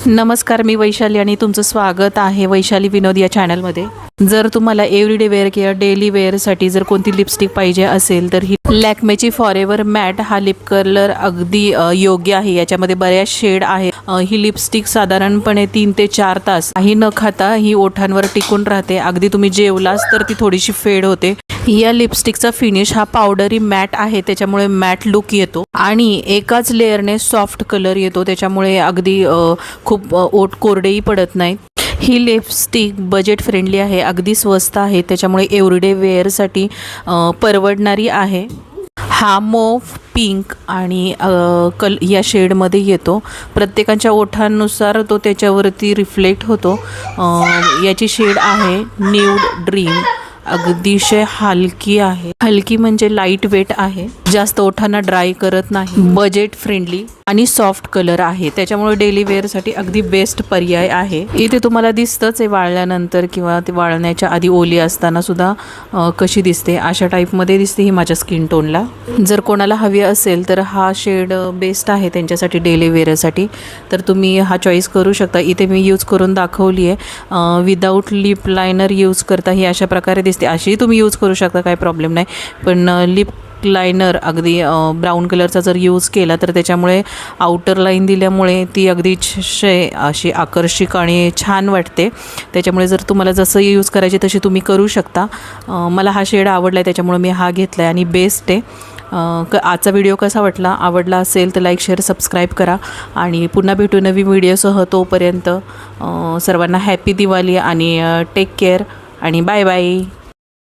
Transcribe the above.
नमस्कार, मी वैशाली आणि तुमचं स्वागत आहे वैशाली विनोद या चॅनलमध्ये। जर तुम्हाला एव्हरीडे वेअर किंवा डेली वेअरसाठी जर कोणती लिपस्टिक पाहिजे असेल तर ही लॅक्मेची फॉरएव्हर मॅट हा लिप कलर अगदी योग्य आहे। याच्यामध्ये बऱ्याच शेड आहे। ही लिपस्टिक साधारणपणे 3 ते 4 तास काही न खाता ही ओठांवर टिकून राहते। अगदी तुम्ही जेवलास तर ती थोडीशी फेड होते। या लिपस्टिकचा फिनिश हा पावडरी मॅट आहे, त्याच्यामुळे मॅट लुक येतो आणि एकाच लेअरने सॉफ्ट कलर येतो, त्याच्यामुळे अगदी खूप ओठ कोरडेही पडत नाहीत। ही लिपस्टिक बजेट फ्रेंडली आहे, अगदी स्वस्त आहे, त्याच्यामुळे एव्हरीडे वेअरसाठी परवडणारी आहे। हा मोव्ह पिंक आणि या शेडमध्ये येतो। प्रत्येकाच्या ओठांनुसार तो त्याच्यावरती रिफ्लेक्ट होतो। याची शेड आहे न्यूड ड्रीम। अगदीशय हलकी आहे, हलकी म्हणजे लाईट वेट आहे, जास्त ओठांना ड्राय करत नाही, बजेट फ्रेंडली आणि सॉफ्ट कलर आहे, त्याच्यामुळे डेली वेअरसाठी अगदी बेस्ट पर्याय आहे। इथे तुम्हाला दिसतंच आहे वाळल्यानंतर किंवा ते वाळण्याच्या आधी ओली असताना सुद्धा कशी दिसते, अशा टाईपमध्ये दिसते ही माझ्या स्किन टोनला। जर कोणाला हवी असेल तर हा शेड बेस्ट आहे त्यांच्यासाठी डेली वेअरसाठी, तर तुम्ही हा चॉईस करू शकता। इथे मी यूज करून दाखवली आहे, विदाऊट लिप लायनर यूज करता ही अशा प्रकारे दिसते। अशी तुम्ही यूज करू शकता, काही प्रॉब्लेम नाही, पण लिप लायनर अगदी ब्राऊन कलरचा जर यूज केला तर त्याच्यामुळे आउटर लाईन दिल्यामुळे ती अगदी अशी आकर्षक आणि छान वाटते। त्याच्यामुळे जर तुम्हाला जसं यूज करायची तशी तुम्ही करू शकता। मला हा शेड आवडला आहे, त्याच्यामुळे मी हा घेतला आहे आणि बेस्ट आहे। आजचा व्हिडिओ कसा वाटला, आवडला असेल तर लाईक शेअर सबस्क्राईब करा आणि पुन्हा भेटू नवीन व्हिडिओसह। तोपर्यंत सर्वांना हॅपी दिवाळी आणि टेक केअर आणि बाय बाय।